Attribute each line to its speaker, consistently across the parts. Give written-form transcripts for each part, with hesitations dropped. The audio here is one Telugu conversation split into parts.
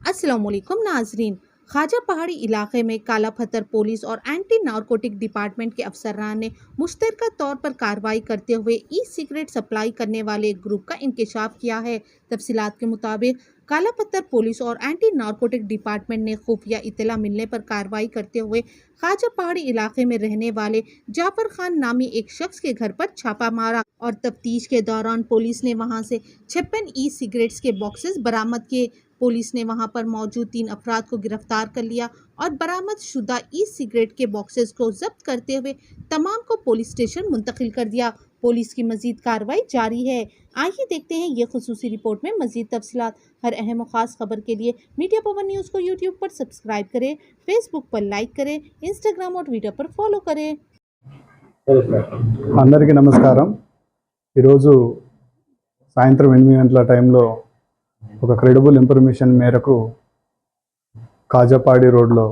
Speaker 1: अस्सलाम वालेकुम नाजरीन। ख्वाजा पहाड़ी इलाके में काला पत्थर पुलिस और एंटी नारकोटिक डिपार्टमेंट के अफसरान ने मुश्तरका तौर पर कार्रवाई करते हुए ई सिगरेट सप्लाई करने वाले एक ग्रुप का इंकशाफ किया है। तफसीलात के मुताबिक काला पत्थर पुलिस और एंटी नारकोटिक डिपार्टमेंट ने खुफिया इतला मिलने पर कार्रवाई करते हुए ख्वाजा पहाड़ी इलाके में रहने वाले जाफर खान नामी एक शख्स के घर पर छापा मारा और तफ्तीश के दौरान पुलिस ने वहां से 56 ई सिगरेट्स के बॉक्सेस बरामद किए। पुलिस ने वहां पर मौजूद 3 अफराद को गिरफ्तार कर लिया और बरामद शुदा ई सिगरेट के बॉक्सेस को जब्त करते हुए तमाम को पुलिस स्टेशन मुंतकिल कर दिया। पुलिस की मजीद कार्रवाई जारी है। आइए देखते हैं ये खुसूसी रिपोर्ट में मजीद तफसीलात। हर अहम और ख़ास खबर के लिए मीडिया पवन न्यूज़ को यूट्यूब पर सब्सक्राइब करें, फेसबुक पर लाइक करें, इंस्टाग्राम और ट्विटर पर फॉलो करें।
Speaker 2: అందరికీ నమస్కారం। ఈరోజు సాయంత్రం 8 గంటల టైంలో ఒక క్రెడిబుల్ ఇన్ఫర్మేషన్ మేరకు కాజాపాడి రోడ్లో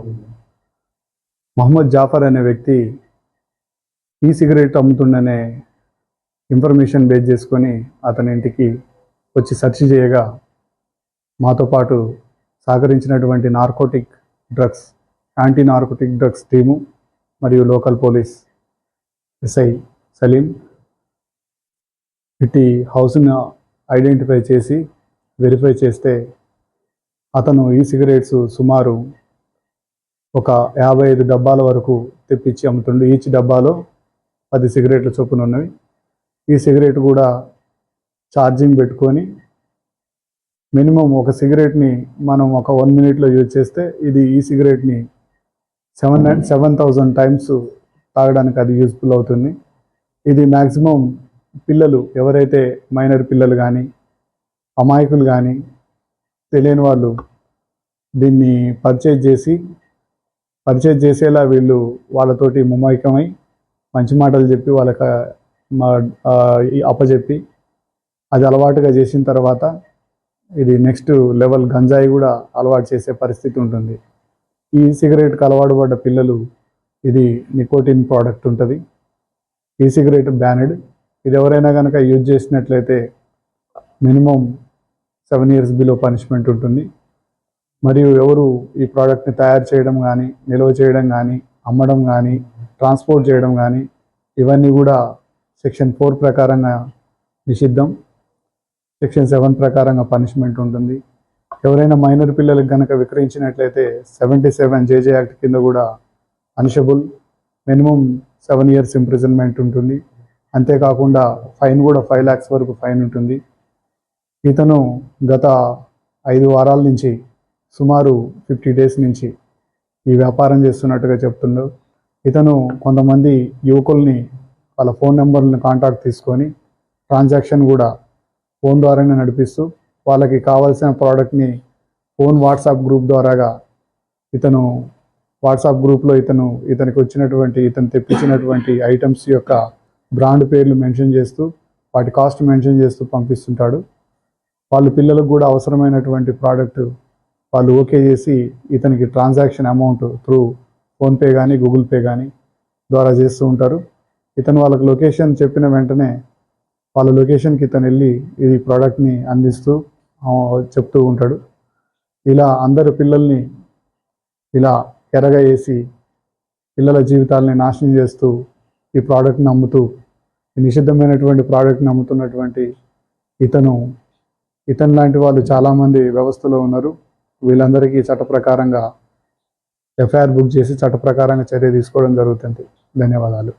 Speaker 2: మొహమ్మద్ జాఫర్ అనే వ్యక్తి ఈ సిగరెట్ అమ్ముతుండనే ఇన్ఫర్మేషన్ బేస్ చేసుకొని అతని ఇంటికి వచ్చి సెర్చ్ చేయగా మాతో పాటు సహకరించినటువంటి యాంటీ నార్కోటిక్ డ్రగ్స్ టీము మరియు లోకల్ పోలీస్ ఎస్ఐ సలీం ఇట్టి హౌస్ను ఐడెంటిఫై చేసి వెరిఫై చేస్తే అతను ఈ సిగరెట్స్ సుమారు ఒక 55 డబ్బాల వరకు తెప్పించి అమ్ముతుండే. ఈచ్ డబ్బాలో 10 సిగరెట్ల చొప్పున ఉన్నవి. ఈ సిగరెట్ కూడా ఛార్జింగ్ పెట్టుకొని మినిమం ఒక సిగరెట్ని మనం ఒక 1 మినిట్లో యూజ్ చేస్తే ఇది ఈ సిగరెట్ని 7,000 టైమ్స్ తాగడానికి అది యూజ్ఫుల్ అవుతుంది. ఇది మ్యాక్సిమం పిల్లలు ఎవరైతే మైనర్ పిల్లలు కానీ అమాయకులు కానీ తెలియని వాళ్ళు దీన్ని పర్చేజ్ చేసేలా వీళ్ళు వాళ్ళతోటి ముమైకమై మంచి మాటలు చెప్పి వాళ్ళకి అప్పచెప్పి అది అలవాటుగా చేసిన తర్వాత ఇది నెక్స్ట్ లెవెల్ గంజాయి కూడా అలవాటు చేసే పరిస్థితి ఉంటుంది. ఈ సిగరెట్కి అలవాటు పడ్డ పిల్లలు ఇది నికోటిన్ ప్రోడక్ట్ ఉంటుంది. ఈ సిగరెట్ బ్యానెడ్. ఇది ఎవరైనా కనుక యూజ్ చేసినట్లయితే మినిమం 7 ఇయర్స్ బిలో పనిష్మెంట్ ఉంటుంది. మరియు ఎవరు ఈ ప్రోడక్ట్ని తయారు చేయడం కానీ, నిల్వ చేయడం కానీ, అమ్మడం కానీ, ట్రాన్స్పోర్ట్ చేయడం కానీ ఇవన్నీ కూడా సెక్షన్ 4 ప్రకారంగా నిషిద్ధం. సెక్షన్ 7 ప్రకారంగా పనిష్మెంట్ ఉంటుంది. ఎవరైనా మైనర్ పిల్లలకు కనుక విక్రయించినట్లయితే 77 జేజే యాక్ట్ కింద కూడా పనిషబుల్. మినిమం 7 ఇయర్స్ ఇంప్రిజన్మెంట్ ఉంటుంది. అంతేకాకుండా ఫైన్ కూడా 5 lakhs వరకు ఫైన్ ఉంటుంది. ఇతను గత 5 వారాల నుంచి సుమారు 50 days నుంచి ఈ వ్యాపారం చేస్తున్నట్టుగా చెప్తుండ్రు. ఇతను కొంతమంది యువకుల్ని వాళ్ళ ఫోన్ నెంబర్లను కాంటాక్ట్ తీసుకొని ట్రాన్సాక్షన్ కూడా ఫోన్ ద్వారానే నడిపిస్తూ వాళ్ళకి కావాల్సిన ప్రోడక్ట్ని ఫోన్ వాట్సాప్ గ్రూప్ ద్వారాగా ఇతను వాట్సాప్ గ్రూప్లో ఇతనికి తెప్పించినటువంటి ఐటమ్స్ యొక్క బ్రాండ్ పేర్లు మెన్షన్ చేస్తూ వాటి కాస్ట్ మెన్షన్ చేస్తూ పంపిస్తుంటాడు. వాళ్ళు పిల్లలకు కూడా అవసరమైనటువంటి ప్రోడక్ట్ వాళ్ళు ఓకే చేసి ఇతనికి ట్రాన్సాక్షన్ అమౌంట్ త్రూ ఫోన్పే కానీ గూగుల్ పే కానీ ద్వారా చేస్తూ ఉంటారు. ఇతను వాళ్ళకి లొకేషన్ చెప్పిన వెంటనే వాళ్ళ లొకేషన్కి ఇతను వెళ్ళి ఈ ప్రోడక్ట్ని అందిస్తూ చెప్తూ ఉంటాడు. ఇలా అందరు పిల్లల్ని ఇలా ఎరగా వేసి పిల్లల జీవితాలని నాశనం చేస్తూ ఈ ప్రోడక్ట్ని అమ్ముతూ నిషిద్ధమైనటువంటి ప్రోడక్ట్ని అమ్ముతున్నటువంటి ఇతను లాంటి వాళ్ళు చాలామంది వ్యవస్థలో ఉన్నారు. వీళ్ళందరికీ చట్ట ప్రకారంగా ఎఫ్ఐఆర్ బుక్ చేసి చట్ట ప్రకారంగా చర్య తీసుకోవడం జరుగుతుంది. ధన్యవాదాలు.